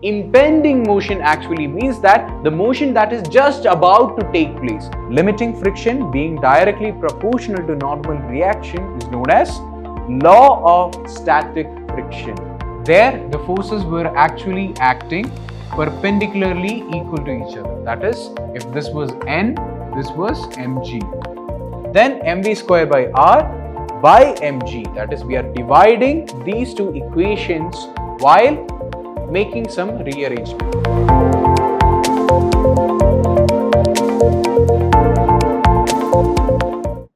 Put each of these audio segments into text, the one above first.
Impending motion actually means that the motion that is just about to take place. Limiting friction being directly proportional to normal reaction is known as law of static friction. There, the forces were actually acting perpendicularly equal to each other. That is, if this was N, this was mg. Then mv square by r by mg. That is, we are dividing these two equations while making some rearrangement.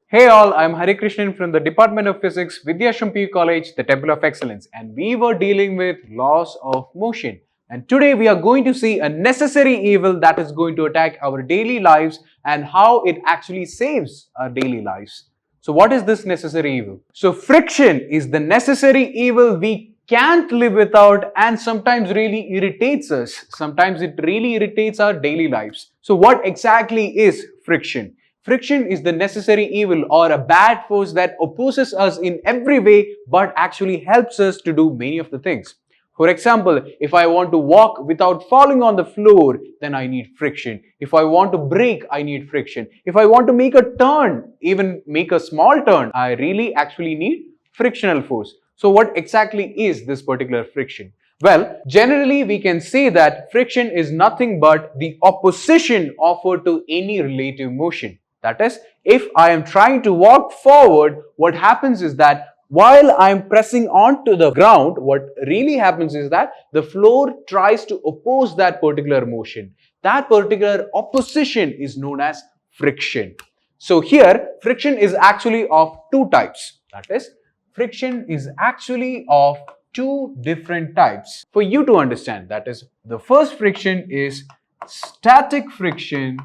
Hey all, I am Hari Krishnan from the Department of Physics, Vidhyaashram PU College, the Temple of Excellence, and we were dealing with laws of motion. And today we are going to see a necessary evil that is going to attack our daily lives and how it actually saves our daily lives. So what is this necessary evil? So friction is the necessary evil we can't live without and sometimes really irritates us. Sometimes it really irritates our daily lives. So what exactly is friction? Friction is the necessary evil or a bad force that opposes us in every way but actually helps us to do many of the things. For example, if I want to walk without falling on the floor, then I need friction. If I want to brake, I need friction. If I want to make a turn, even make a small turn, I really actually need frictional force. So what exactly is this particular friction? Well, generally we can say that friction is nothing but the opposition offered to any relative motion. That is, if I am trying to walk forward, what happens is that while I am pressing onto the ground, what really happens is that the floor tries to oppose that particular motion. That particular opposition is known as friction. So here, friction is actually of two types. That is, friction is actually of two different types. For you to understand, that is, the first friction is static friction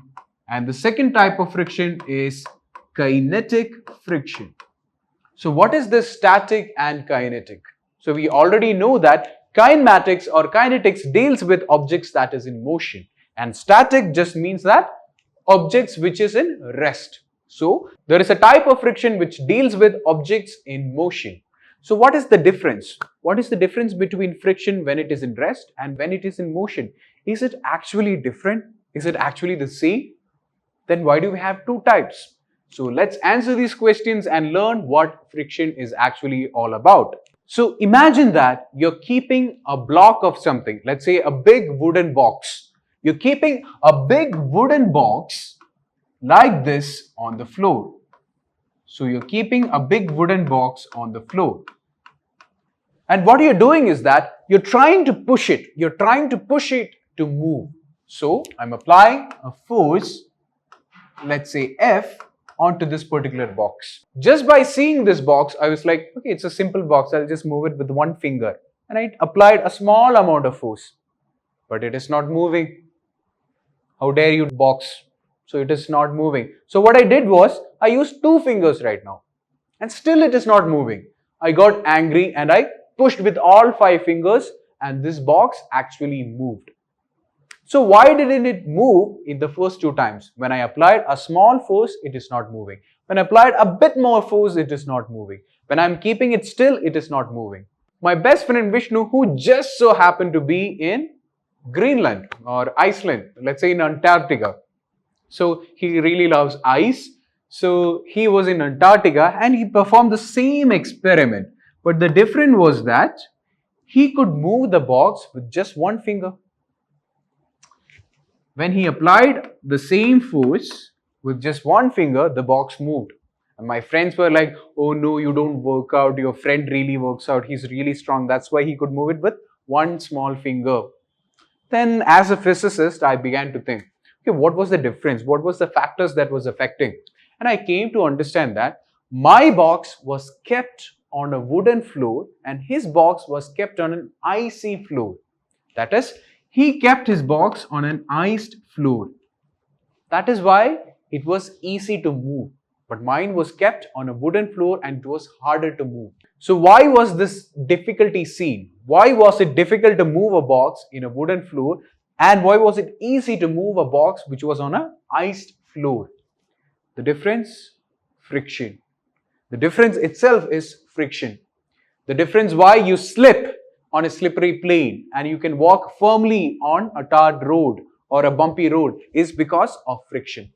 and the second type of friction is kinetic friction. So what is this static and kinetic? So we already know that kinematics or kinetics deals with objects that is in motion, and static just means that objects which is in rest. So there is a type of friction which deals with objects in motion. So what is the difference? What is the difference between friction when it is in rest and when it is in motion? Is it actually different? Is it actually the same? Then why do we have two types? So let's answer these questions and learn what friction is actually all about. So imagine that you're keeping a block of something, let's say a big wooden box. You're keeping a big wooden box like this on the floor. So you're keeping a big wooden box on the floor. And what you're doing is that you're trying to push it. You're trying to push it to move. So I'm applying a force, let's say F, onto this particular box. Just by seeing this box, I was like, okay, it's a simple box. I'll just move it with one finger. And I applied a small amount of force. But it is not moving. How dare you, box? So it is not moving. So what I did was, I used two fingers right now. And still it is not moving. I got angry and I pushed with all 5 fingers and this box actually moved. So why didn't it move in the first 2 times? When I applied a small force, it is not moving. When I applied a bit more force, it is not moving. When I'm keeping it still, it is not moving. My best friend Vishnu, who just so happened to be in Greenland or Iceland, let's say in Antarctica. So he really loves ice. So he was in Antarctica and he performed the same experiment. But the difference was that he could move the box with just one finger. When he applied the same force with just one finger, the box moved. And my friends were like, oh no, you don't work out. Your friend really works out. He's really strong. That's why he could move it with one small finger. Then as a physicist, I began to think, okay, what was the difference? What was the factors that was affecting? And I came to understand that my box was kept on a wooden floor and his box was kept on an icy floor. That is, he kept his box on an iced floor. That is why it was easy to move. But mine was kept on a wooden floor and it was harder to move. So why was this difficulty seen? Why was it difficult to move a box in a wooden floor? And why was it easy to move a box which was on an iced floor? The difference? Friction. The difference itself is friction. The difference why you slip on a slippery plane and you can walk firmly on a tarred road or a bumpy road is because of friction.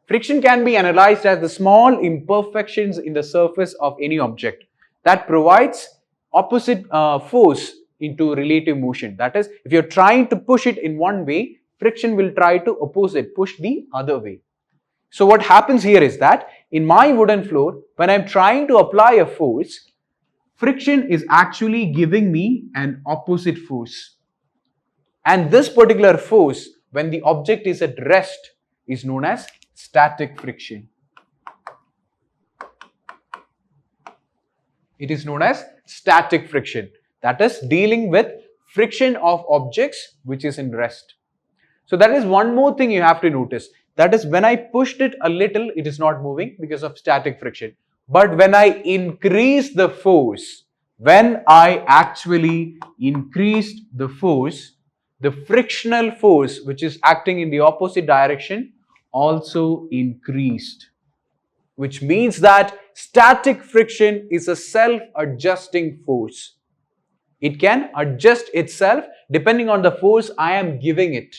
Friction can be analyzed as the small imperfections in the surface of any object that provides opposite force into relative motion. That is, if you're trying to push it in one way, friction will try to oppose it, push the other way. So what happens here is that in my wooden floor, when I'm trying to apply a force, friction is actually giving me an opposite force. And this particular force, when the object is at rest, is known as static friction. It is known as static friction. That is dealing with friction of objects which is in rest. So that is one more thing you have to notice. That is, when I pushed it a little, it is not moving because of static friction. But when I increase the force, when I actually increased the force, the frictional force which is acting in the opposite direction also increased. Which means that static friction is a self-adjusting force. It can adjust itself depending on the force I am giving it.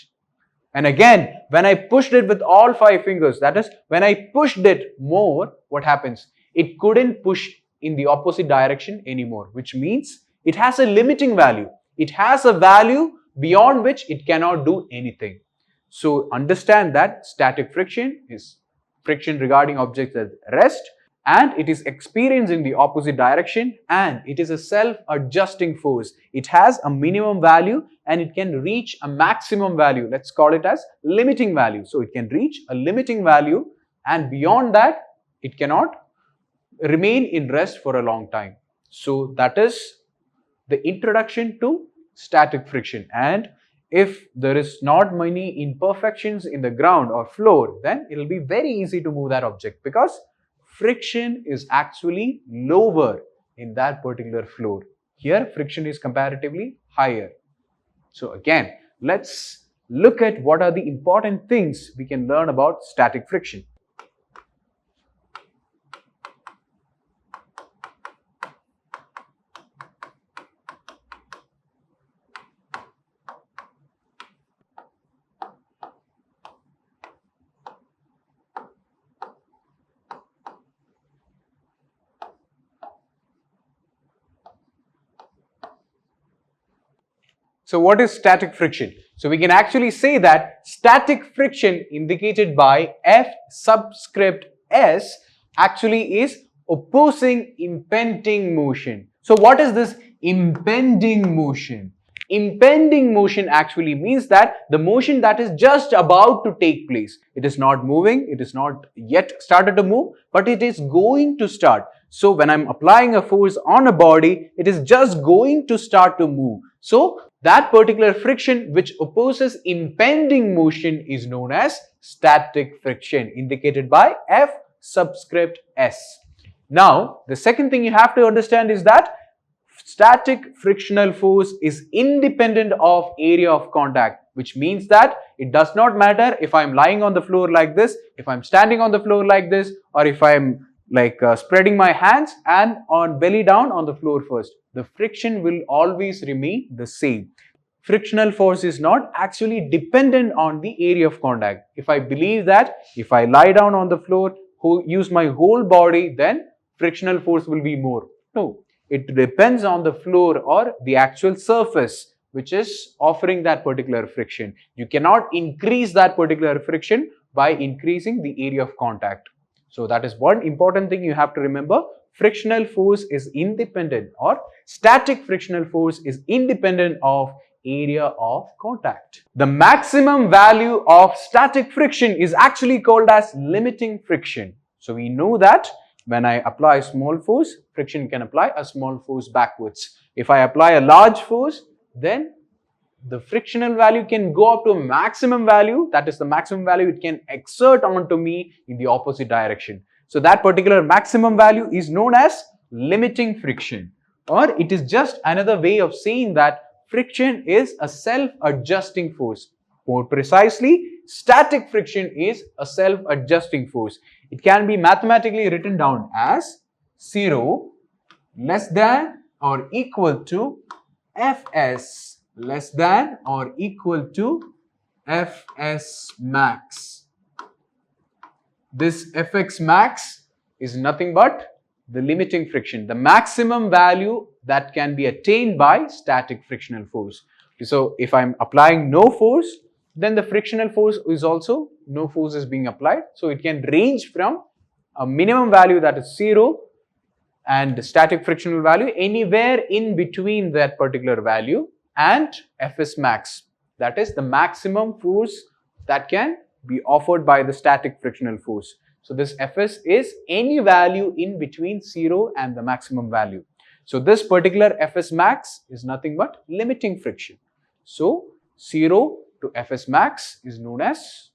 And again, when I pushed it with all 5 fingers, that is, when I pushed it more, what happens? It couldn't push in the opposite direction anymore, which means it has a limiting value. It has a value beyond which it cannot do anything. So understand that static friction is friction regarding objects at rest, and it is experienced in the opposite direction, and it is a self-adjusting force. It has a minimum value and it can reach a maximum value. Let's call it as limiting value. So it can reach a limiting value, and beyond that it cannot remain in rest for a long time. So that is the introduction to static friction. And if there is not many imperfections in the ground or floor, then it will be very easy to move that object because friction is actually lower in that particular floor. Here friction is comparatively higher. So again, let's look at what are the important things we can learn about static friction. So what is static friction? So we can actually say that static friction indicated by F subscript S actually is opposing impending motion. So what is this impending motion? Impending motion actually means that the motion that is just about to take place. It is not moving, it is not yet started to move, but it is going to start. So when I'm applying a force on a body, it is just going to start to move. So that particular friction which opposes impending motion is known as static friction, indicated by F subscript S. Now, the second thing you have to understand is that static frictional force is independent of area of contact, which means that it does not matter if I'm lying on the floor like this, if I'm standing on the floor like this, or if I'm spreading my hands and on belly down on the floor first. The friction will always remain the same. Frictional force is not actually dependent on the area of contact. If I believe that if I lie down on the floor, use my whole body, then frictional force will be more. No, it depends on the floor or the actual surface which is offering that particular friction. You cannot increase that particular friction by increasing the area of contact. So that is one important thing you have to remember. Frictional force is independent, or static frictional force is independent of area of contact. The maximum value of static friction is actually called as limiting friction. So we know that when I apply a small force, friction can apply a small force backwards. If I apply a large force, then the frictional value can go up to a maximum value. That is the maximum value it can exert onto me in the opposite direction. So that particular maximum value is known as limiting friction, or it is just another way of saying that friction is a self-adjusting force. More precisely, static friction is a self-adjusting force. It can be mathematically written down as 0 less than or equal to Fs less than or equal to Fs max. This Fx max is nothing but the limiting friction, the maximum value that can be attained by static frictional force. So if I'm applying no force, then the frictional force is also no force is being applied. So it can range from a minimum value that is 0 and static frictional value anywhere in between that particular value and Fs max, that is the maximum force that can be offered by the static frictional force. So this Fs is any value in between 0 and the maximum value. So this particular Fs max is nothing but limiting friction. So 0 to Fs max is known as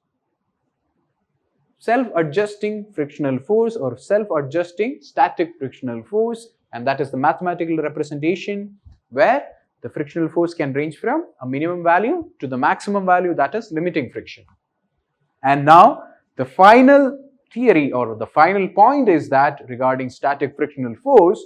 self-adjusting frictional force or self-adjusting static frictional force, and that is the mathematical representation where the frictional force can range from a minimum value to the maximum value, that is limiting friction. And now the final theory or the final point is that regarding static frictional force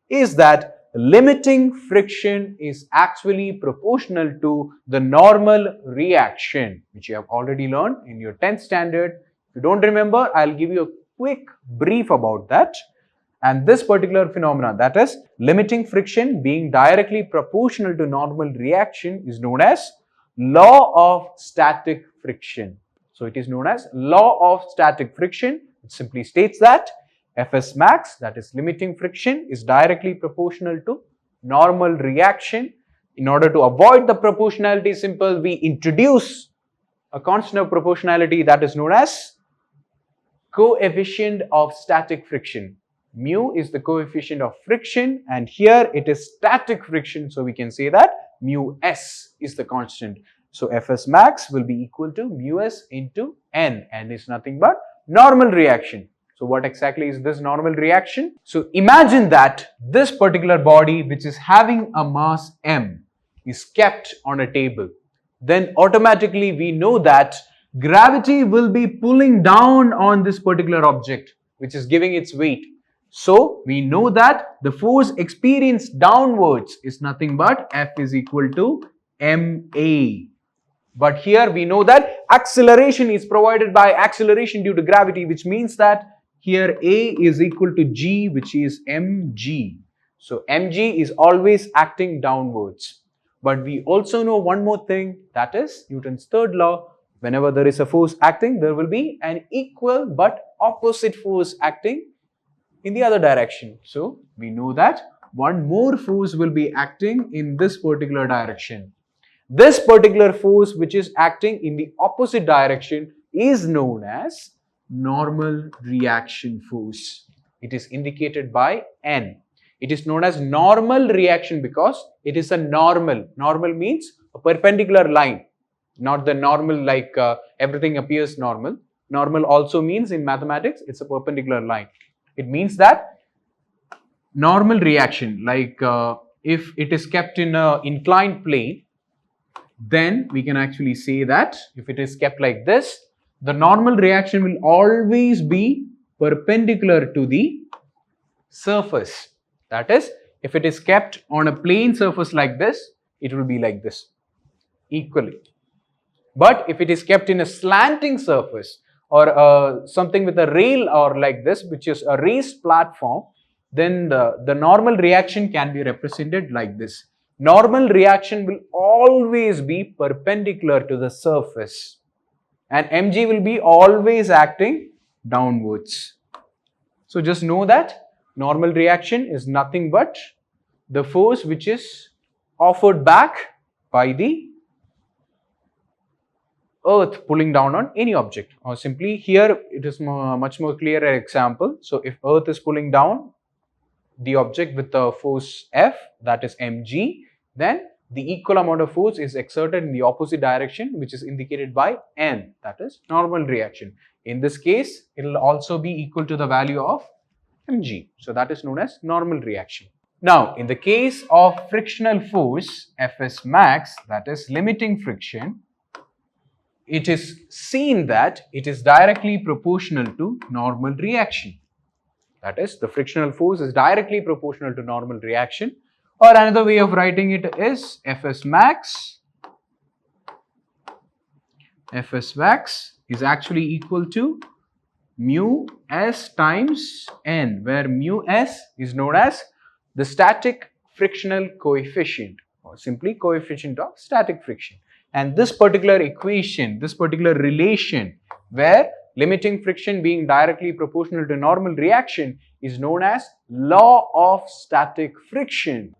is that limiting friction is actually proportional to the normal reaction, which you have already learned in your 10th standard. If you don't remember, I'll give you a quick brief about that. And this particular phenomena, that is limiting friction being directly proportional to normal reaction, is known as law of static friction. So it is known as law of static friction. It simply states that Fs max, that is limiting friction, is directly proportional to normal reaction. In order to avoid the proportionality symbol, we introduce a constant of proportionality that is known as coefficient of static friction. Mu is the coefficient of friction and here it is static friction, so we can say that mu s is the constant. So Fs max will be equal to mu s into n, and is nothing but normal reaction. So what exactly is this normal reaction? So imagine that this particular body which is having a mass m is kept on a table. Then automatically we know that gravity will be pulling down on this particular object which is giving its weight. So we know that the force experienced downwards is nothing but F is equal to ma. But here we know that acceleration is provided by acceleration due to gravity, which means that here A is equal to G, which is mg. So mg is always acting downwards. But we also know one more thing, that is Newton's third law. Whenever there is a force acting, there will be an equal but opposite force acting in the other direction. So we know that one more force will be acting in this particular direction. This particular force which is acting in the opposite direction is known as normal reaction force. It is indicated by N. It is known as normal reaction because it is a normal. Normal means a perpendicular line, not the normal like everything appears normal. Normal also means in mathematics it's a perpendicular line. It means that normal reaction, like if it is kept in an inclined plane, then we can actually say that if it is kept like this, the normal reaction will always be perpendicular to the surface. That is, if it is kept on a plane surface like this, it will be like this, equally. But if it is kept in a slanting surface or something with a rail or like this, which is a raised platform, then the normal reaction can be represented like this. Normal reaction will always be perpendicular to the surface and mg will be always acting downwards. So just know that normal reaction is nothing but the force which is offered back by the earth pulling down on any object, or simply here it is much more clearer example. So if earth is pulling down the object with the force F, that is mg, then the equal amount of force is exerted in the opposite direction, which is indicated by N, that is normal reaction. In this case, it will also be equal to the value of mg. So that is known as normal reaction. Now, in the case of frictional force, Fs max, that is limiting friction, it is seen that it is directly proportional to normal reaction. That is, the frictional force is directly proportional to normal reaction. Or another way of writing it is Fs max. Fs max is actually equal to mu s times n, where mu s is known as the static frictional coefficient, or simply coefficient of static friction. And this particular equation, this particular relation, where limiting friction being directly proportional to normal reaction, is known as law of static friction.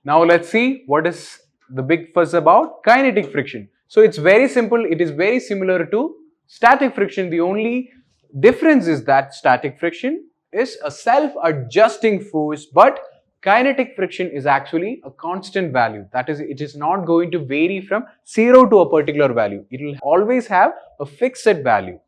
Now let's see what is the big fuss about kinetic friction. So it's very simple. It is very similar to static friction. The only difference is that static friction is a self-adjusting force, but kinetic friction is actually a constant value. That is, it is not going to vary from 0 to a particular value. It will always have a fixed value.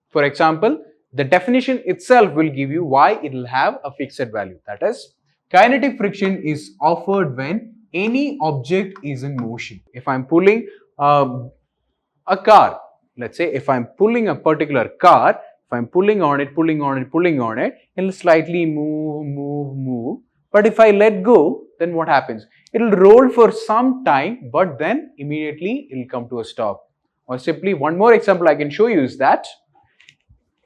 For example, the definition itself will give you why it will have a fixed value. That is, kinetic friction is offered when any object is in motion. If I'm pulling a car, let's say if I'm pulling a particular car, if I'm pulling on it, it will slightly move. But if I let go, then what happens? It will roll for some time, but then immediately it will come to a stop. Or simply one more example I can show you is that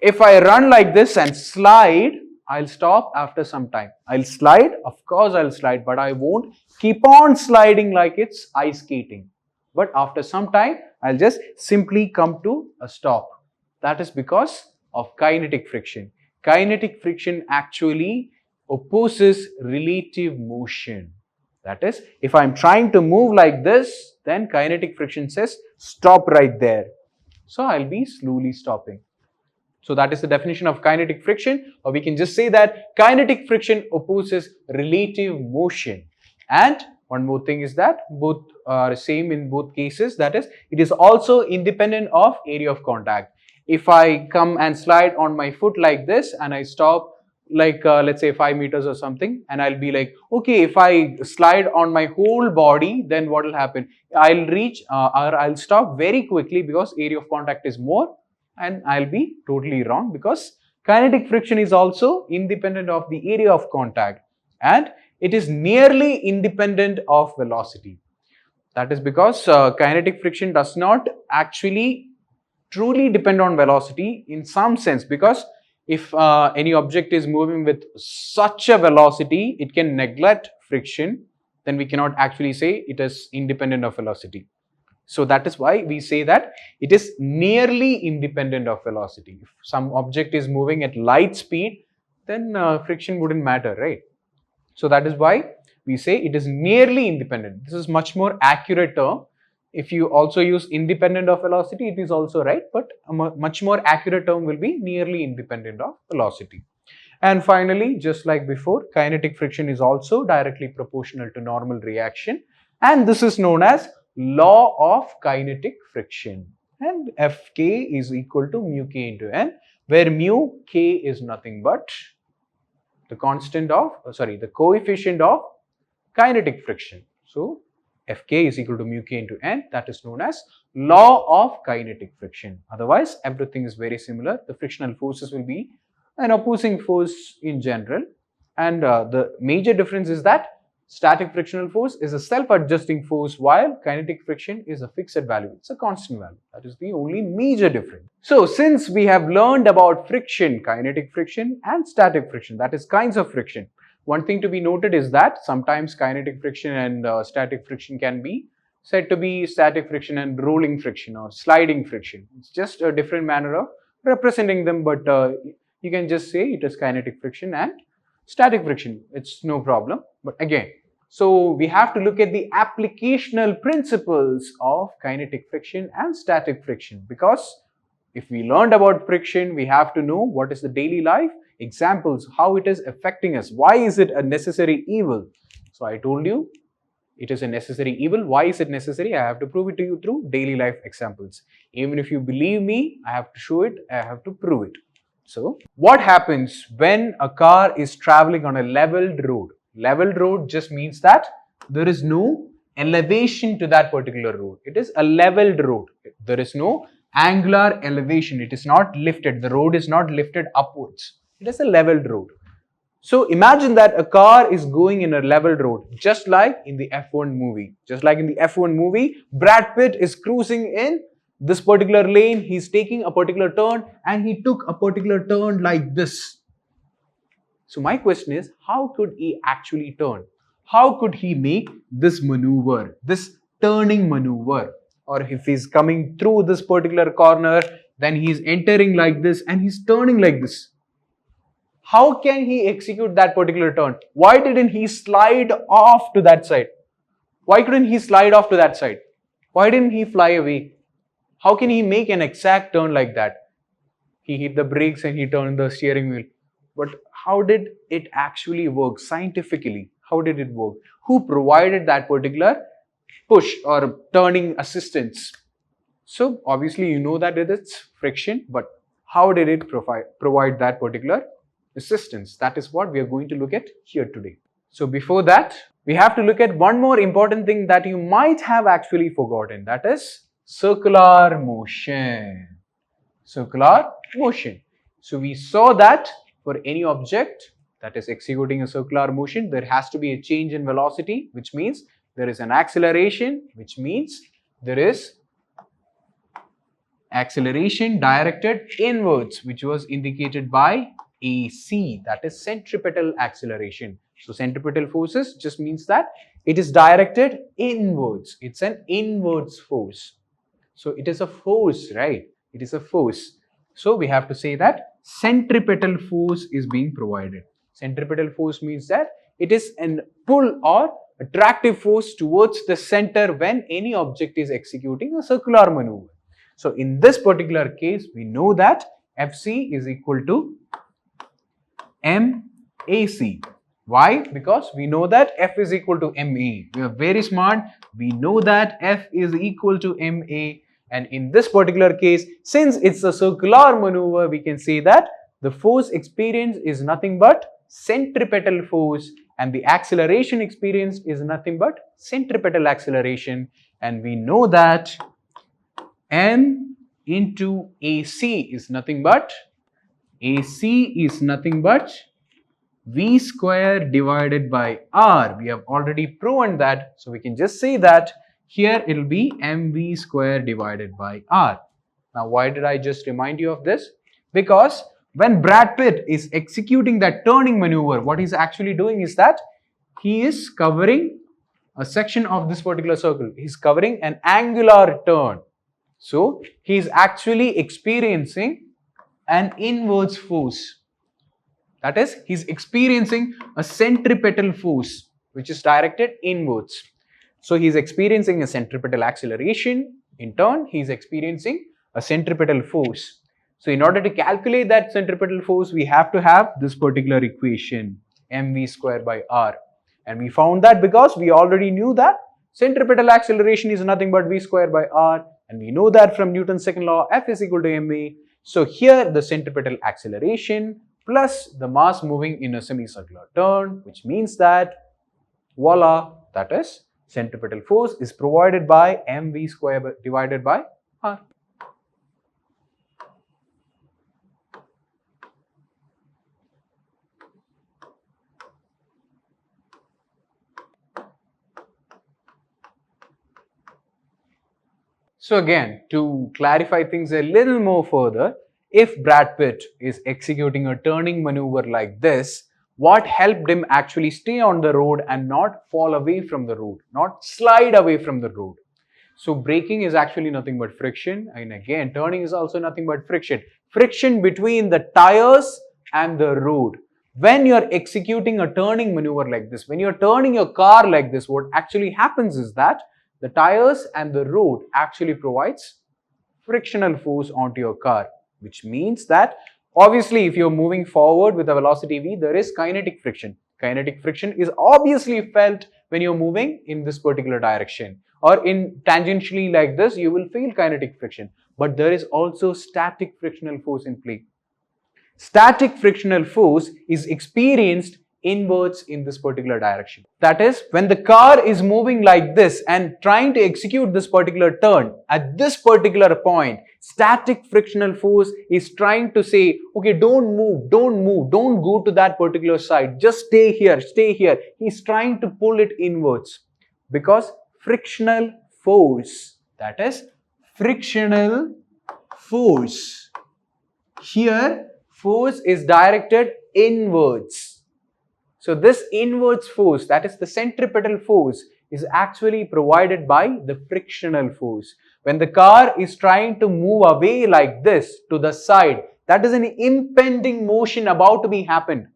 if I run like this and slide, I'll stop after some time. I'll slide, of course I'll slide, but I won't keep on sliding like it's ice skating. But after some time, I'll just simply come to a stop. That is because of kinetic friction. Kinetic friction actually opposes relative motion. That is, if I'm trying to move like this, then kinetic friction says stop right there. So I'll be slowly stopping. So that is the definition of kinetic friction, or we can just say that kinetic friction opposes relative motion. And one more thing is that both are same in both cases. That is, it is also independent of area of contact. If I come and slide on my foot like this and I stop like let's say 5 meters or something, and I'll be like, okay, if I slide on my whole body, then what will happen? I'll reach or I'll stop very quickly because area of contact is more. And I'll be totally wrong because kinetic friction is also independent of the area of contact and it is nearly independent of velocity. That is because kinetic friction does not actually truly depend on velocity in some sense, because if any object is moving with such a velocity, it can neglect friction, then we cannot actually say it is independent of velocity. So that is why we say that it is nearly independent of velocity. If some object is moving at light speed, then friction wouldn't matter, right? So that is why we say it is nearly independent. This is much more accurate term. If you also use independent of velocity, it is also right, but a much more accurate term will be nearly independent of velocity. And finally, just like before, kinetic friction is also directly proportional to normal reaction, and this is known as law of kinetic friction, and Fk is equal to mu k into n, where mu k is nothing but the constant of the coefficient of kinetic friction. So Fk is equal to mu k into n, that is known as law of kinetic friction. Otherwise everything is very similar. The frictional forces will be an opposing force in general, and the major difference is that static frictional force is a self-adjusting force while kinetic friction is a fixed value. It's a constant value. That is the only major difference. So since we have learned about friction, kinetic friction and static friction, that is kinds of friction, one thing to be noted is that sometimes kinetic friction and static friction can be said to be static friction and rolling friction or sliding friction. It's just a different manner of representing them, but you can just say it is kinetic friction and static friction. It's no problem. But again, so we have to look at the applicational principles of kinetic friction and static friction, because if we learned about friction, we have to know what is the daily life examples, how it is affecting us, why is it a necessary evil. So I told you it is a necessary evil. Why is it necessary? I have to prove it to you through daily life examples. Even if you believe me, I have to show it, I have to prove it. So what happens when a car is traveling on a leveled road? Leveled road just means that there is no elevation to that particular road. It is a leveled road. There is no angular elevation. It is not lifted. The road is not lifted upwards. It is a leveled road. So imagine that a car is going in a leveled road, just like in the F1 movie. Just like in the F1 movie, Brad Pitt is cruising in this particular lane. He's taking a particular turn and he took a particular turn like this. So my question is, how could he actually turn? How could he make this maneuver, this turning maneuver? Or if he's coming through this particular corner, then he's entering like this and he's turning like this. How can he execute that particular turn? Why didn't he slide off to that side? Why couldn't he slide off to that side? Why didn't he fly away? How can he make an exact turn like that? He hit the brakes and he turned the steering wheel. But how did it actually work scientifically? How did it work? Who provided that particular push or turning assistance? So obviously you know that it is friction, but how did it provide that particular assistance? That is what we are going to look at here today. So before that, we have to look at one more important thing that you might have actually forgotten. That is circular motion. Circular motion. So we saw that for any object that is executing a circular motion, there has to be a change in velocity, which means there is an acceleration, which means there is acceleration directed inwards, which was indicated by AC, that is centripetal acceleration. So centripetal forces just means that it is directed inwards. It's an inwards force. So it is a force, right? It is a force. So we have to say that centripetal force is being provided. Centripetal force means that it is a pull or attractive force towards the center when any object is executing a circular maneuver. So in this particular case, we know that FC is equal to MAC. Why? Because we know that F is equal to MA. We are very smart. We know that F is equal to MA. And in this particular case, since it's a circular maneuver, we can say that the force experienced is nothing but centripetal force, and the acceleration experienced is nothing but centripetal acceleration. And we know that M into AC is nothing but V square divided by R. We have already proven that, so we can just say that here it will be mv square divided by R. Now why did I just remind you of this? Because when Brad Pitt is executing that turning maneuver, what he's actually doing is that he is covering a section of this particular circle. He's covering an angular turn. So he is actually experiencing an inwards force. That is, he's experiencing a centripetal force which is directed inwards. So he's experiencing a centripetal acceleration. In turn, he's experiencing a centripetal force. So in order to calculate that centripetal force, we have to have this particular equation, mv square by R. And we found that because we already knew that centripetal acceleration is nothing but v square by R. And we know that from Newton's second law, F is equal to ma. So here the centripetal acceleration plus the mass moving in a semicircular turn, which means that, voila, that is centripetal force is provided by mv square divided by R. So again, to clarify things a little more further, if Brad Pitt is executing a turning maneuver like this, what helped him actually stay on the road and not fall away from the road, not slide away from the road? So braking is actually nothing but friction, and again turning is also nothing but friction. Friction between the tires and the road. When you're executing a turning maneuver like this, when you're turning your car like this, what actually happens is that the tires and the road actually provides frictional force onto your car, which means that obviously if you're moving forward with a velocity v, there is kinetic friction. Kinetic friction is obviously felt when you're moving in this particular direction, or in tangentially like this, you will feel kinetic friction. But there is also static frictional force in play. Static frictional force is experienced inwards in this particular direction. That is, when the car is moving like this and trying to execute this particular turn, at this particular point, static frictional force is trying to say, okay, don't move, don't go to that particular side, just stay here, stay here. He's trying to pull it inwards because frictional force, that is, frictional force. Here, force is directed inwards. So this inwards force, that is the centripetal force, is actually provided by the frictional force. When the car is trying to move away like this to the side, that is an impending motion about to be happened.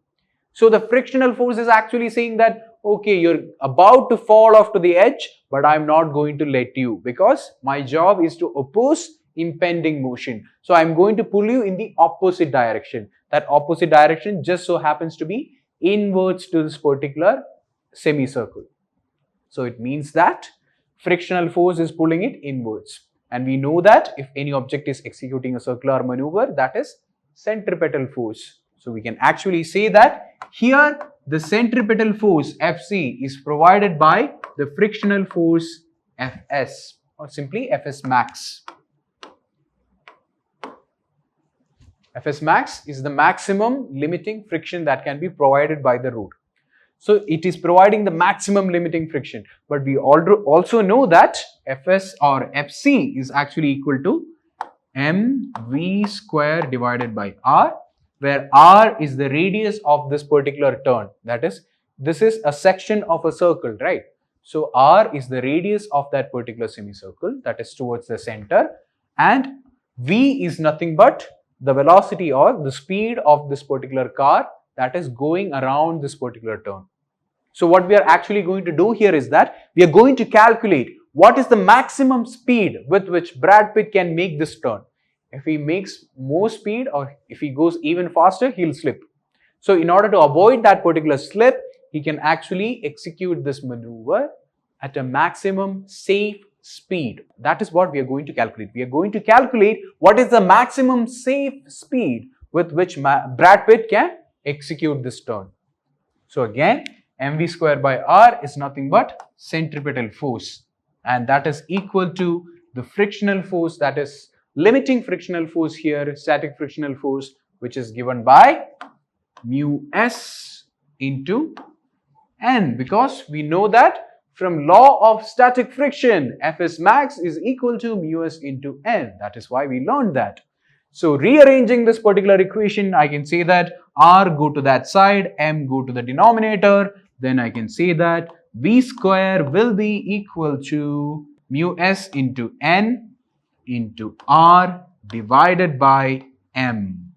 So the frictional force is actually saying that, okay, you're about to fall off to the edge, but I'm not going to let you, because my job is to oppose impending motion. So I'm going to pull you in the opposite direction. That opposite direction just so happens to be inwards to this particular semicircle. So it means that frictional force is pulling it inwards. And we know that if any object is executing a circular maneuver, that is centripetal force. So we can actually say that here the centripetal force Fc is provided by the frictional force Fs, or simply Fs max. Fs max is the maximum limiting friction that can be provided by the road. So it is providing the maximum limiting friction. But we also know that Fs or Fc is actually equal to mv square divided by r, where r is the radius of this particular turn. That is, this is a section of a circle, right? So r is the radius of that particular semicircle, that is towards the center, and v is nothing but the velocity or the speed of this particular car that is going around this particular turn. So what we are actually going to do here is that we are going to calculate what is the maximum speed with which Brad Pitt can make this turn. If he makes more speed or if he goes even faster, he'll slip. So in order to avoid that particular slip, he can actually execute this maneuver at a maximum safe speed. That is what we are going to calculate. We are going to calculate what is the maximum safe speed with which Brad Pitt can execute this turn. So again, mv square by r is nothing but centripetal force, and that is equal to the frictional force, that is limiting frictional force here, static frictional force, which is given by mu s into n, because we know that from law of static friction, Fs max is equal to mu s into n. That is why we learned that. So rearranging this particular equation, I can say that r go to that side, m go to the denominator. Then I can say that v square will be equal to mu s into n into r divided by m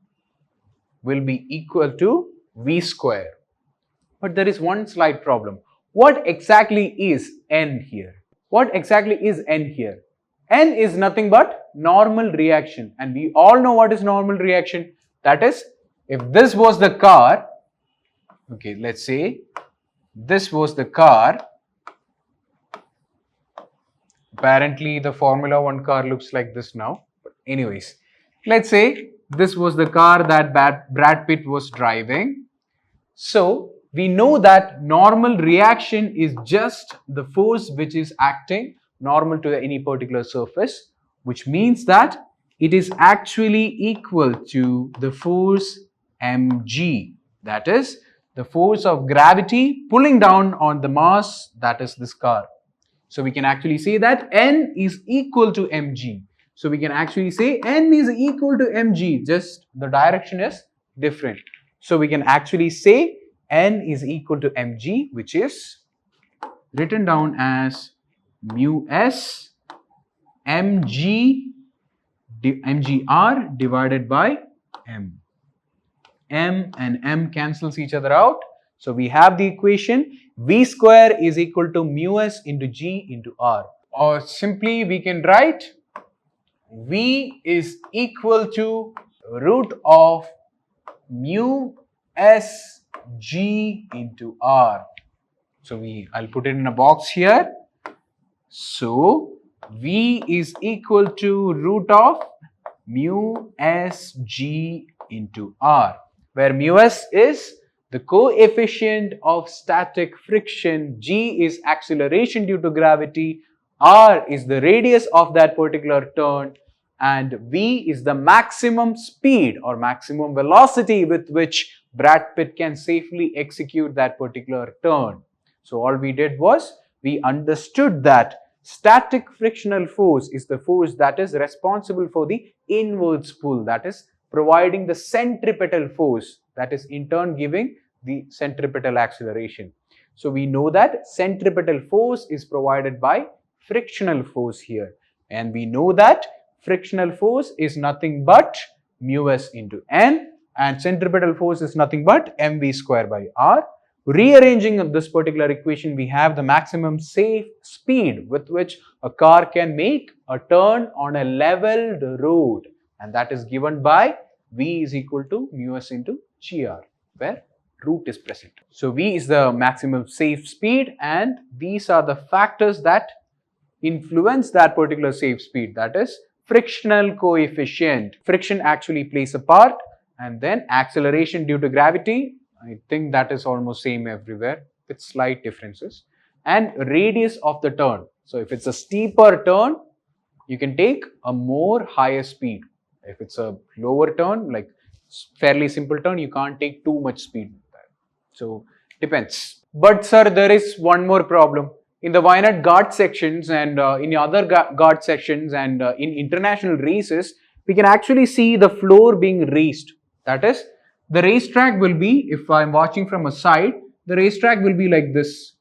will be equal to v square. But there is one slight problem. What exactly is n here? What exactly is n here? N is nothing but normal reaction, and we all know what is normal reaction. That is, if this was the car, okay, let's say this was the car. Apparently the Formula 1 car looks like this now, but anyways, let's say this was the car that Brad Pitt was driving. So we know that normal reaction is just the force which is acting normal to any particular surface, which means that it is actually equal to the force mg, that is the force of gravity pulling down on the mass, that is this car. So we can actually say that n is equal to mg. So we can actually say n is equal to mg, just the direction is different. So we can actually say n is equal to mg, which is written down as mu s mgr divided by m. M and M cancels each other out. So we have the equation V square is equal to mu S into G into R. Or simply we can write V is equal to root of mu S G into R. So I'll put it in a box here. So V is equal to root of mu S G into R, where mu S is the coefficient of static friction, G is acceleration due to gravity, R is the radius of that particular turn, and V is the maximum speed or maximum velocity with which Brad Pitt can safely execute that particular turn. So all we did was we understood that static frictional force is the force that is responsible for the inwards pull, that is providing the centripetal force, that is in turn giving the centripetal acceleration. So we know that centripetal force is provided by frictional force here, and we know that frictional force is nothing but mu S into N, and centripetal force is nothing but mv square by R. Rearranging this particular equation, we have the maximum safe speed with which a car can make a turn on a leveled road, and that is given by V is equal to mu S into GR, where root is present. So V is the maximum safe speed, and these are the factors that influence that particular safe speed, that is frictional coefficient. Friction actually plays a part, and then acceleration due to gravity, I think that is almost same everywhere with slight differences, and radius of the turn. So if it's a steeper turn, you can take a more higher speed. If it's a lower turn, like fairly simple turn, you can't take too much speed. So depends. But sir, there is one more problem. In the Wynad guard sections and in other guard sections and in international races, we can actually see the floor being raised. That is, the racetrack will be, if I'm watching from a side, the racetrack will be like this.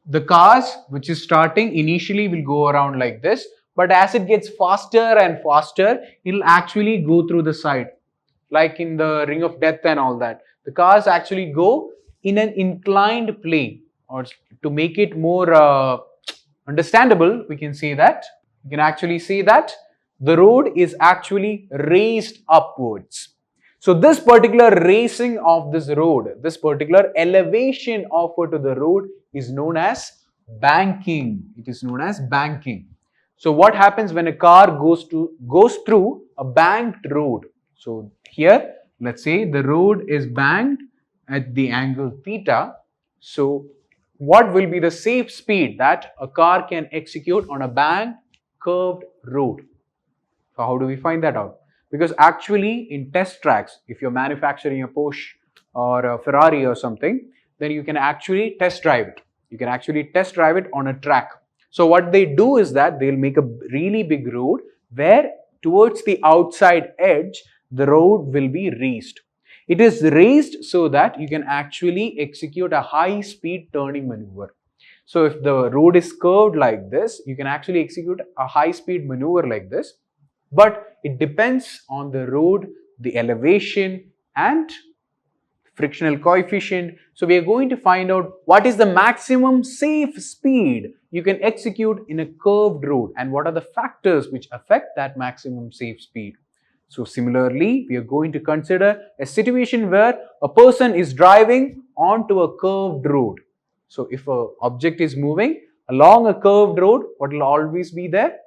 The cars which is starting initially will go around like this, but as it gets faster and faster, it will actually go through the side, like in the Ring of Death and all that. The cars actually go in an inclined plane, or to make it more understandable, we can say that, you can actually say that the road is actually raised upwards. So this particular raising of this road, this particular elevation offered to the road is known as banking. It is known as banking. So what happens when a car goes through a banked road? So here, let's say the road is banked at the angle theta. So what will be the safe speed that a car can execute on a banked curved road? So how do we find that out? Because actually in test tracks, if you're manufacturing a Porsche or a Ferrari or something, then you can actually test drive it. You can actually test drive it on a track. So what they do is that they'll make a really big road where towards the outside edge, the road will be raised. It is raised so that you can actually execute a high speed turning maneuver. So if the road is curved like this, you can actually execute a high speed maneuver like this. But it depends on the road, the elevation and frictional coefficient. So we are going to find out what is the maximum safe speed you can execute in a curved road and what are the factors which affect that maximum safe speed. So similarly, we are going to consider a situation where a person is driving onto a curved road. So if an object is moving along a curved road, what will always be there?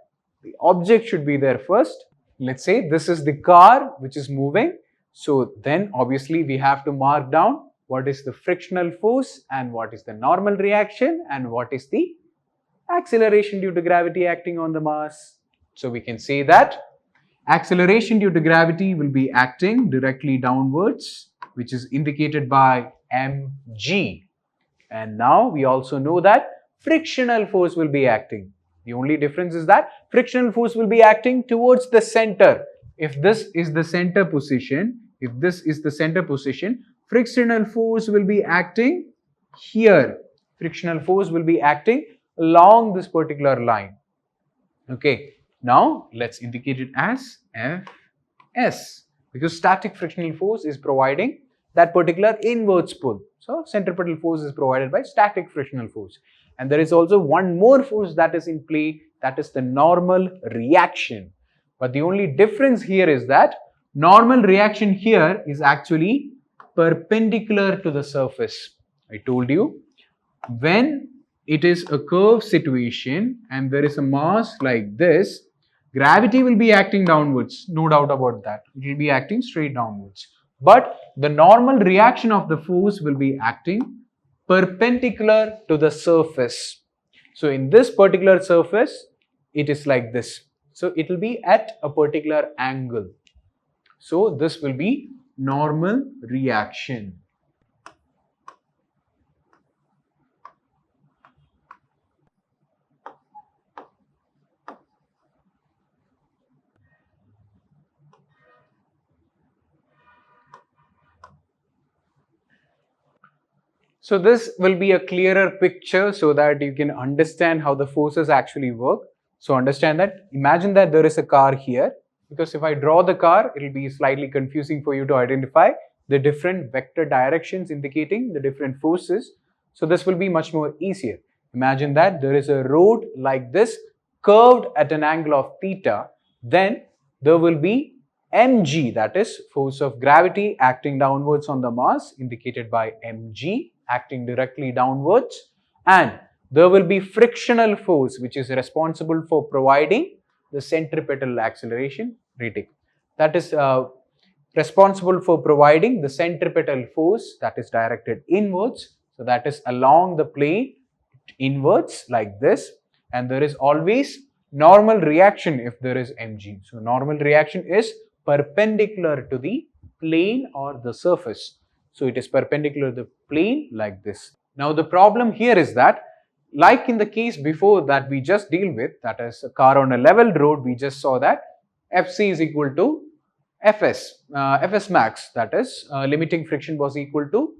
The object should be there first. Let's say this is the car which is moving. So then obviously we have to mark down what is the frictional force and what is the normal reaction and what is the acceleration due to gravity acting on the mass. So we can say that acceleration due to gravity will be acting directly downwards, which is indicated by mg. And now we also know that frictional force will be acting. The only difference is that frictional force will be acting towards the center. If this is the center position, frictional force will be acting here. Frictional force will be acting along this particular line. Okay, now let's indicate it as Fs, because static frictional force is providing that particular inwards pull. So centripetal force is provided by static frictional force. And there is also one more force that is in play, that is the normal reaction. But the only difference here is that normal reaction here is actually perpendicular to the surface. I told you, when it is a curved situation and there is a mass like this, gravity will be acting downwards, no doubt about that. It will be acting straight downwards. But the normal reaction of the force will be acting perpendicular to the surface. So in this particular surface, it is like this. So it will be at a particular angle. So this will be normal reaction. So this will be a clearer picture so that you can understand how the forces actually work. So understand that, imagine that there is a car here, because if I draw the car, it will be slightly confusing for you to identify the different vector directions indicating the different forces. So this will be much more easier. Imagine that there is a road like this, curved at an angle of theta, then there will be mg, that is force of gravity acting downwards on the mass indicated by mg, acting directly downwards, and there will be frictional force which is responsible for providing the centripetal acceleration rating. That is responsible for providing the centripetal force that is directed inwards. So that is along the plane inwards like this, and there is always normal reaction if there is mg. So normal reaction is perpendicular to the plane or the surface. So it is perpendicular to the plane like this. Now the problem here is that, like in the case before that we just deal with, that is a car on a level road, we just saw that Fc is equal to Fs, Fs max, that is limiting friction was equal to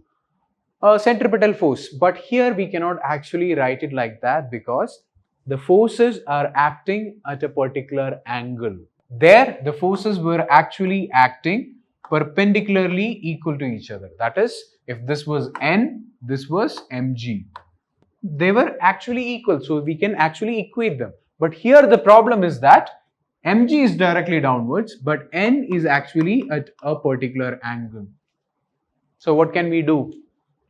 centripetal force. But here we cannot actually write it like that because the forces are acting at a particular angle. There the forces were actually acting perpendicularly equal to each other. That is, if this was n, this was mg. They were actually equal, so we can actually equate them. But here the problem is that mg is directly downwards, but n is actually at a particular angle. So what can we do?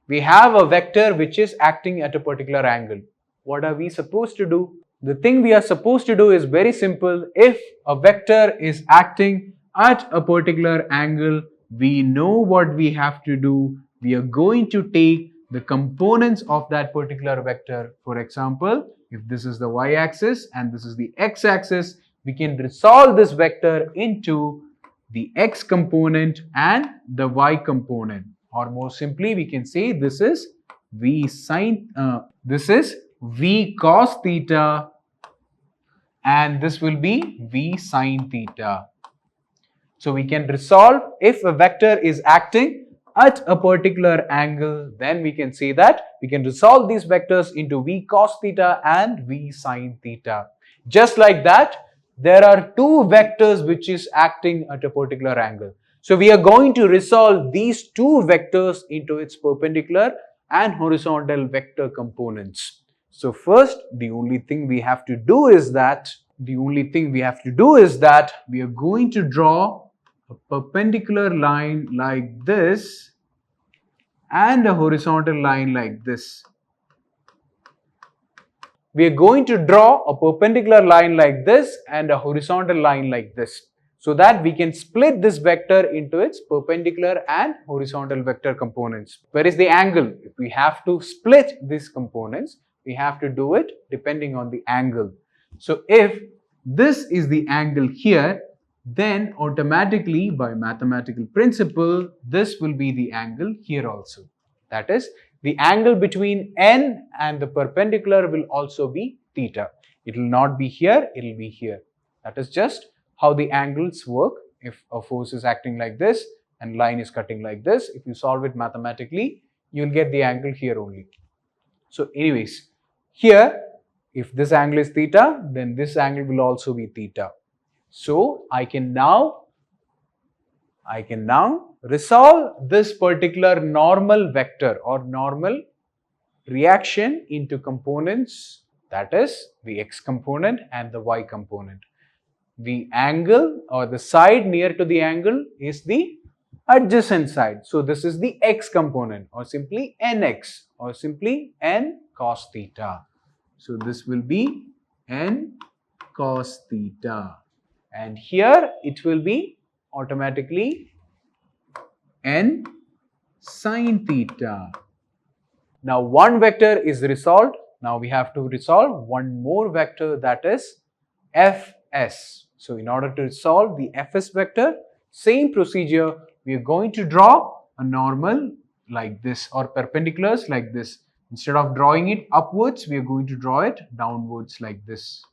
We have a vector which is acting at a particular angle. What are we supposed to do? The thing we are supposed to do is very simple. If a vector is acting at a particular angle, we know what we have to do. We are going to take the components of that particular vector. For example, if this is the y-axis and this is the x-axis, we can resolve this vector into the x component and the y component. Or more simply, we can say this is v cos theta and this will be v sin theta. So we can resolve, if a vector is acting at a particular angle, then we can say that we can resolve these vectors into v cos theta and v sin theta. Just like that, there are two vectors which is acting at a particular angle. So we are going to resolve these two vectors into its perpendicular and horizontal vector components. So first, the only thing we have to do is that we are going to draw a perpendicular line like this and a horizontal line like this. We are going to draw a perpendicular line like this and a horizontal line like this, so that we can split this vector into its perpendicular and horizontal vector components. Where is the angle? If we have to split these components, we have to do it depending on the angle. So if this is the angle here, then automatically by mathematical principle, this will be the angle here also. That is, the angle between n and the perpendicular will also be theta. It will not be here, it will be here. That is just how the angles work. If a force is acting like this and line is cutting like this, if you solve it mathematically, you will get the angle here only. So anyways, here, if this angle is theta, then this angle will also be theta. So I can now I can now resolve this particular normal vector or normal reaction into components, that is the x component and the y component. The angle or the side near to the angle is the adjacent side. So this is the x component, or simply nx, or simply n cos theta. So this will be n cos theta, and here it will be automatically n sin theta. Now one vector is resolved. Now we have to resolve one more vector, that is fs. So in order to solve the fs vector, same procedure, we are going to draw a normal like this or perpendiculars like this. Instead of drawing it upwards, we are going to draw it downwards like this.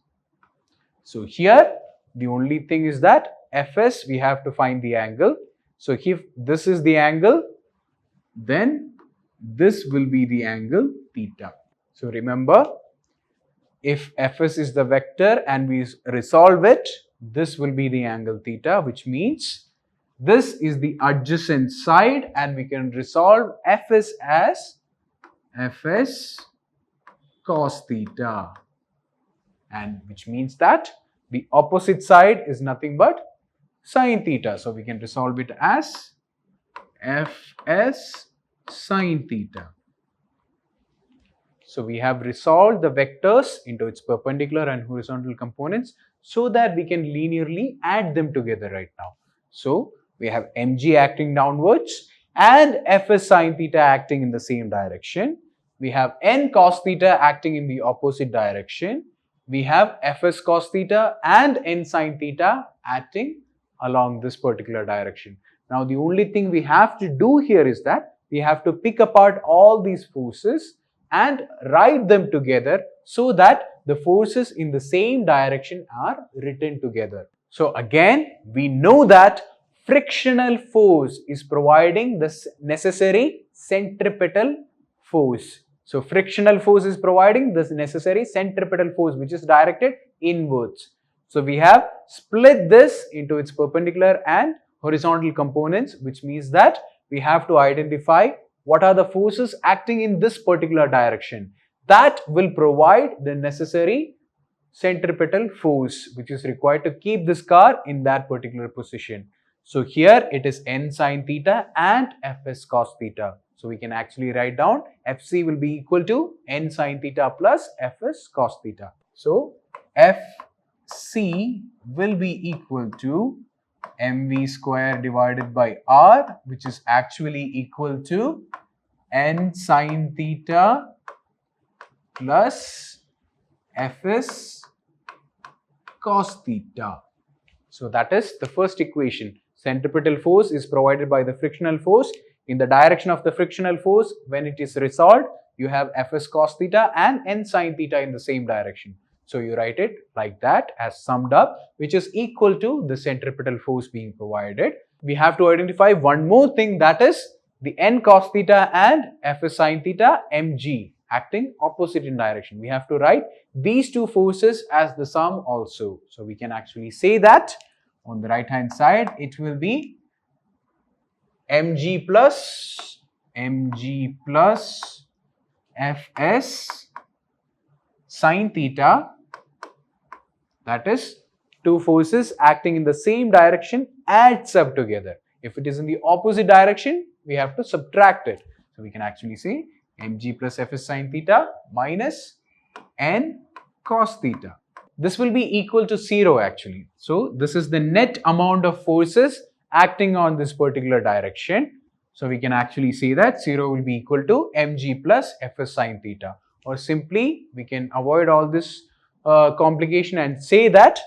So here the only thing is that fs, we have to find the angle. So if this is the angle, then this will be the angle theta. So remember, if fs is the vector and we resolve it, this will be the angle theta, which means this is the adjacent side, and we can resolve fs as fs cos theta, and which means that the opposite side is nothing but sin theta. So we can resolve it as fs sin theta. So we have resolved the vectors into its perpendicular and horizontal components so that we can linearly add them together right now. So we have mg acting downwards and fs sin theta acting in the same direction. We have n cos theta acting in the opposite direction. We have fs cos theta and n sin theta acting along this particular direction. Now the only thing we have to do here is that we have to pick apart all these forces and write them together so that the forces in the same direction are written together. So again, we know that frictional force is providing the necessary centripetal force. So frictional force is providing this necessary centripetal force, which is directed inwards. So we have split this into its perpendicular and horizontal components, which means that we have to identify what are the forces acting in this particular direction that will provide the necessary centripetal force which is required to keep this car in that particular position. So here it is n sin theta and fs cos theta. So we can actually write down fc will be equal to n sin theta plus fs cos theta. So fc will be equal to mv square divided by r, which is actually equal to n sin theta plus fs cos theta. So that is the first equation. Centripetal force is provided by the frictional force. In the direction of the frictional force, when it is resolved, you have fs cos theta and n sin theta in the same direction. So you write it like that as summed up, which is equal to the centripetal force being provided. We have to identify one more thing, that is the n cos theta and fs sin theta mg acting opposite in direction. We have to write these two forces as the sum also. So we can actually say that on the right hand side it will be mg plus fs sin theta, that is two forces acting in the same direction adds up together. If it is in the opposite direction, we have to subtract it. So we can actually say mg plus fs sin theta minus n cos theta. This will be equal to 0 actually. So this is the net amount of forces acting on this particular direction. So we can actually say that 0 will be equal to mg plus fs sin theta, or simply we can avoid all this complication and say that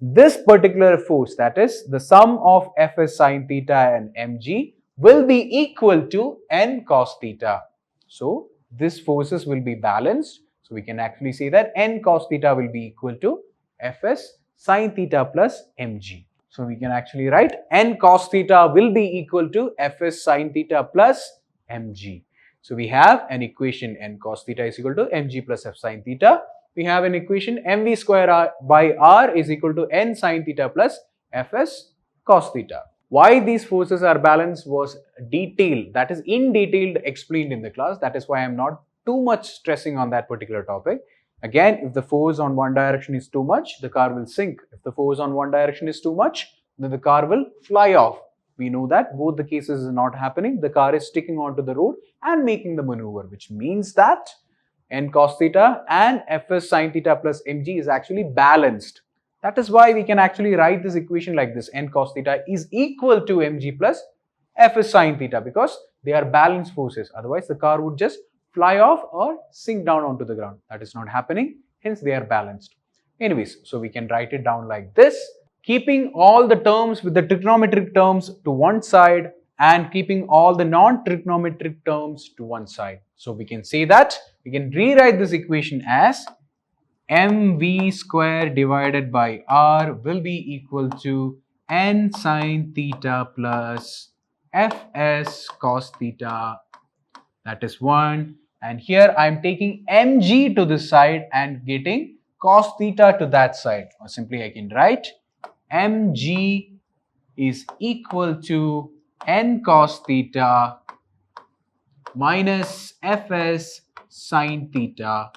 this particular force, that is the sum of fs sin theta and mg, will be equal to n cos theta. So these forces will be balanced. So we can actually say that n cos theta will be equal to fs sin theta plus mg. So we can actually write n cos theta will be equal to fs sin theta plus mg. So we have an equation n cos theta is equal to mg plus f sin theta. We have an equation mv square by r is equal to n sin theta plus fs cos theta. Why these forces are balanced was detailed, that is in detail explained in the class. That is why I am not too much stressing on that particular topic. Again, if the force on one direction is too much, the car will sink. If the force on one direction is too much, then the car will fly off. We know that both the cases is not happening. The car is sticking onto the road and making the maneuver, which means that n cos theta and fs sin theta plus mg is actually balanced. That is why we can actually write this equation like this: n cos theta is equal to mg plus fs sin theta, because they are balanced forces. Otherwise, the car would just fly off or sink down onto the ground. That is not happening. Hence, they are balanced. Anyways, so we can write it down like this, keeping all the terms with the trigonometric terms to one side and keeping all the non-trigonometric terms to one side. So we can say that we can rewrite this equation as mv square divided by r will be equal to n sin theta plus fs cos theta. That is 1. And here I am taking mg to this side and getting cos theta to that side. Or simply I can write mg is equal to n cos theta minus fs sin theta.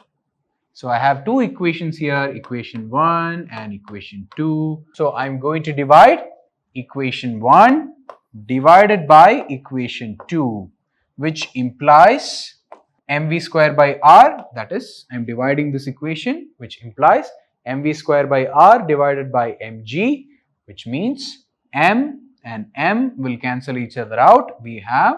So I have two equations here, equation 1 and equation 2. So I'm going to divide equation 1 divided by equation 2, which implies mv square by r. That is, I'm dividing this equation, which implies mv square by r divided by mg, which means m and m will cancel each other out. We have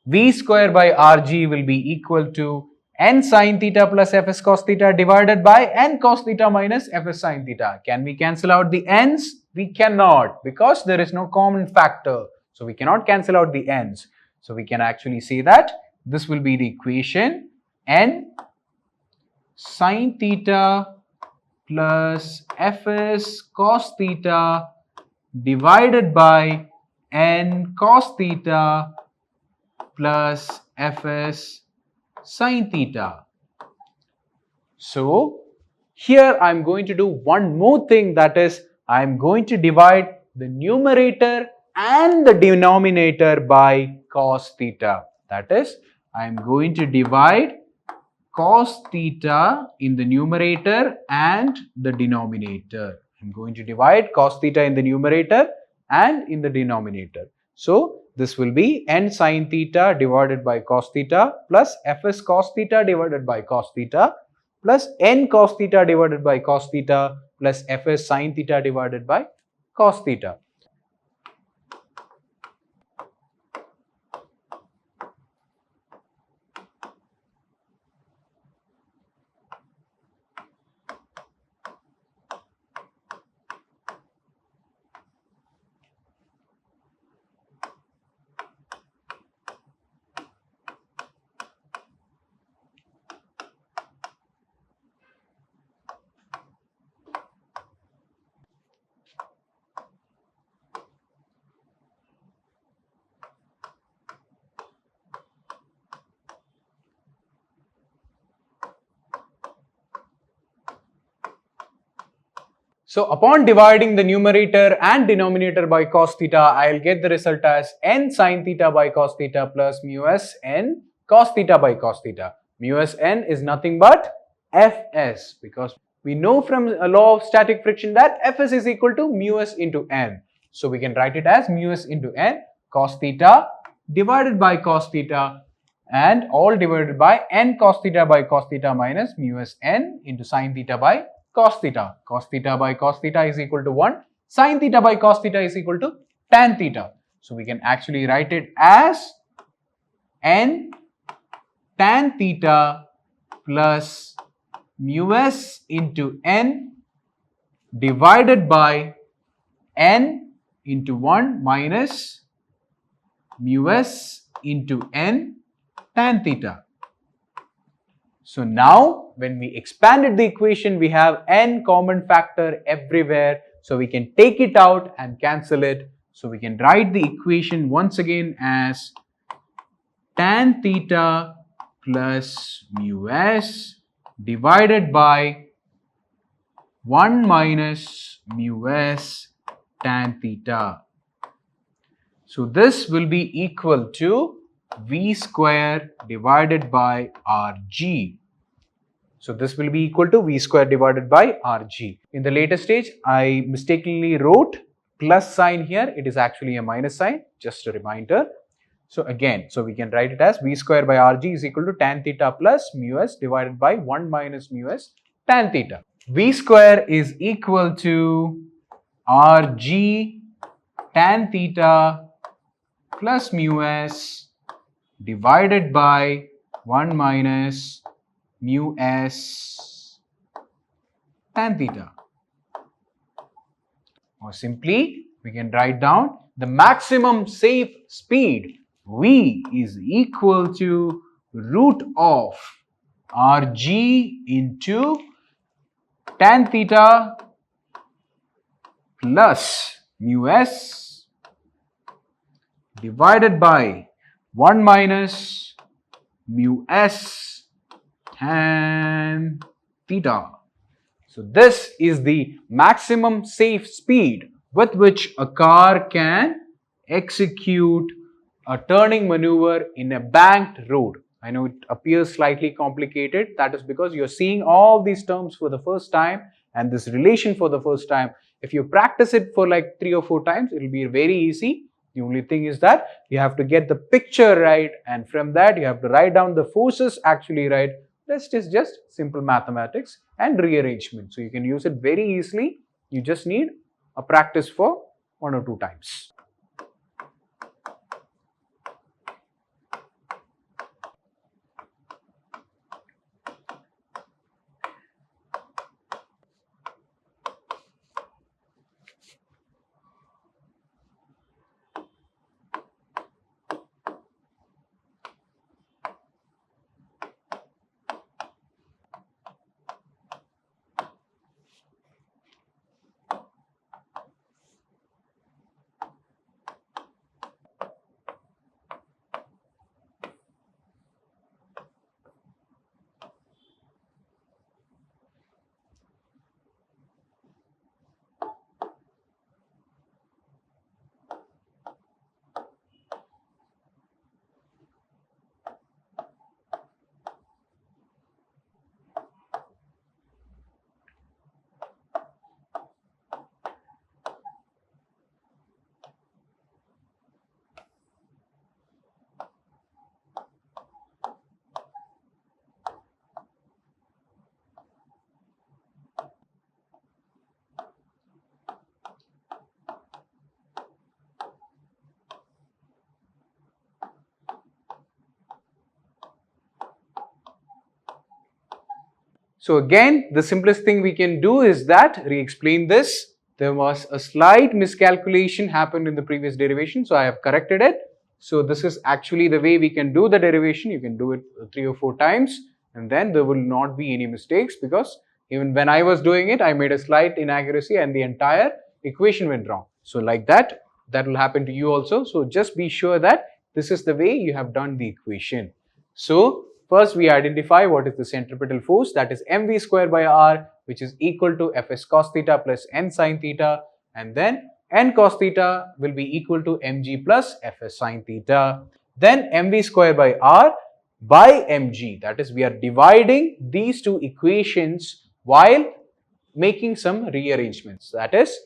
v square by rg will be equal to n sin theta plus fs cos theta divided by n cos theta minus fs sin theta. Can we cancel out the n's? We cannot, because there is no common factor. So we cannot cancel out the n's. So we can actually say that this will be the equation: n sin theta plus fs cos theta divided by n cos theta plus fs sin theta. So here I am going to do one more thing, that is I am going to divide the numerator and the denominator by cos theta. That is, I am going to divide cos theta in the numerator and the denominator. I am going to divide cos theta in the numerator and in the denominator. So this will be n sin theta divided by cos theta plus fs cos theta divided by cos theta plus n cos theta divided by cos theta plus fs sin theta divided by cos theta. So upon dividing the numerator and denominator by cos theta, I will get the result as n sin theta by cos theta plus mu s n cos theta by cos theta. Mu s n is nothing but fs, because we know from a law of static friction that fs is equal to mu s into n. So we can write it as mu s into n cos theta divided by cos theta, and all divided by n cos theta by cos theta minus mu s n into sin theta by cos theta. Cos theta by cos theta is equal to 1. Sin theta by cos theta is equal to tan theta. So we can actually write it as n tan theta plus mu s into n divided by n into 1 minus mu s into n tan theta. So now when we expanded the equation, we have n common factor everywhere. So we can take it out and cancel it. So we can write the equation once again as tan theta plus mu s divided by 1 minus mu s tan theta. So this will be equal to V square divided by Rg. So this will be equal to V square divided by Rg. In the later stage, I mistakenly wrote plus sign here. It is actually a minus sign, just a reminder. So again, so we can write it as V square by Rg is equal to tan theta plus mu s divided by 1 minus mu s tan theta. V square is equal to Rg tan theta plus mu s divided by 1 minus mu s tan theta. Or simply, we can write down the maximum safe speed V is equal to root of Rg into tan theta plus mu s divided by 1 minus mu s tan theta. So this is the maximum safe speed with which a car can execute a turning maneuver in a banked road. I know it appears slightly complicated. That is because you're seeing all these terms for the first time and this relation for the first time. If you practice it for like 3 or 4 times, it will be very easy. The only thing is that you have to get the picture right, and from that you have to write down the forces actually right. Rest is just simple mathematics and rearrangement. So you can use it very easily. You just need a practice for 1 or 2 times. So again, the simplest thing we can do is that re-explain this. There was a slight miscalculation happened in the previous derivation, so I have corrected it. So this is actually the way we can do the derivation. You can do it 3 or 4 times and then there will not be any mistakes, because even when I was doing it, I made a slight inaccuracy and the entire equation went wrong. So like that will happen to you also. So just be sure that this is the way you have done the equation. So first we identify what is the centripetal force, that is mv square by r, which is equal to fs cos theta plus n sin theta, and then n cos theta will be equal to mg plus fs sin theta. Then mv square by r by mg, that is we are dividing these two equations while making some rearrangements. That is,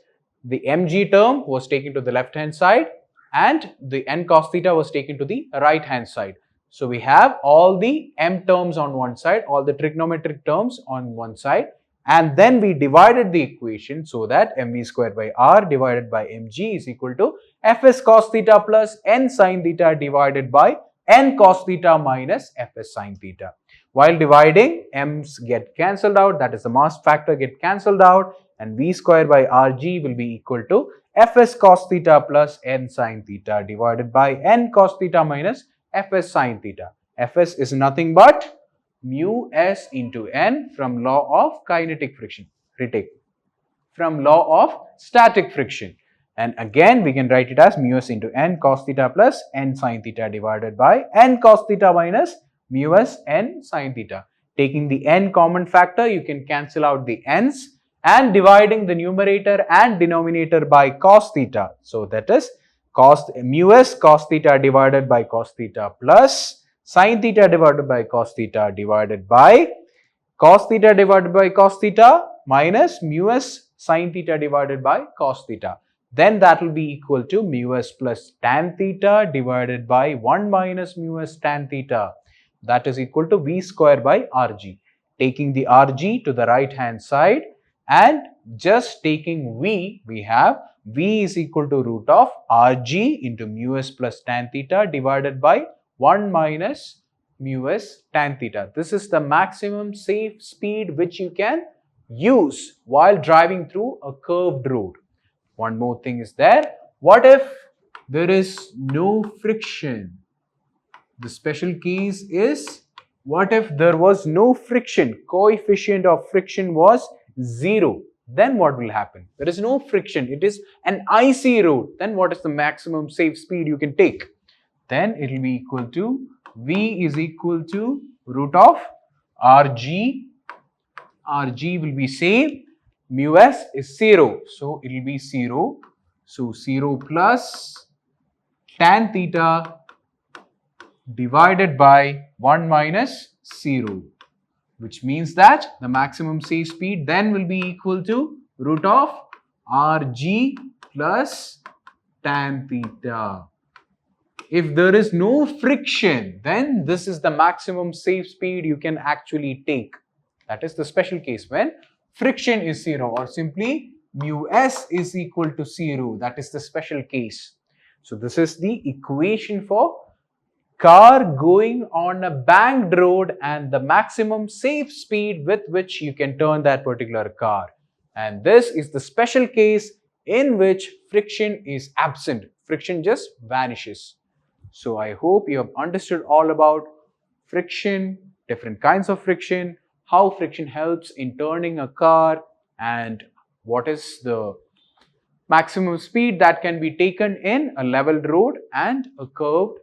the mg term was taken to the left hand side and the n cos theta was taken to the right hand side. So we have all the m terms on one side, all the trigonometric terms on one side, and then we divided the equation so that mv square by r divided by mg is equal to fs cos theta plus n sin theta divided by n cos theta minus fs sin theta. While dividing, m's get cancelled out, that is the mass factor get cancelled out, and v square by rg will be equal to fs cos theta plus n sin theta divided by n cos theta minus fs sin theta. Fs is nothing but mu s into n from law of kinetic friction. Retake. From law of static friction. And again we can write it as mu s into n cos theta plus n sin theta divided by n cos theta minus mu s n sin theta. Taking the n common factor, you can cancel out the n's and dividing the numerator and denominator by cos theta. So that is mu s cos theta divided by cos theta plus sin theta divided by cos theta divided by cos theta divided by cos theta minus mu s sin theta divided by cos theta. Then that will be equal to mu s plus tan theta divided by 1 minus mu s tan theta. That is equal to v square by rg. Taking the rg to the right hand side and just taking v, we have v is equal to root of rg into mu s plus tan theta divided by 1 minus mu s tan theta. This is the maximum safe speed which you can use while driving through a curved road. One more thing is there. What if there is no friction? The special case is, what if there was no friction? Coefficient of friction was 0. Then what will happen? There is no friction. It is an icy road. Then what is the maximum safe speed you can take? Then it will be equal to v is equal to root of rg. Rg will be same. Mu s is 0. So it will be 0. So 0 plus tan theta divided by 1 minus 0, which means that the maximum safe speed then will be equal to root of rg plus tan theta. If there is no friction, then this is the maximum safe speed you can actually take. That is the special case when friction is 0, or simply mu s is equal to 0. That is the special case. So this is the equation for car going on a banked road and the maximum safe speed with which you can turn that particular car. And this is the special case in which friction is absent. Friction just vanishes. So I hope you have understood all about friction, different kinds of friction, how friction helps in turning a car, and what is the maximum speed that can be taken in a leveled road and a curved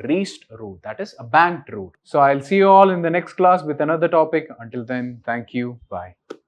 raised road, that is a banked road. So I'll see you all in the next class with another topic. Until then, thank you. Bye.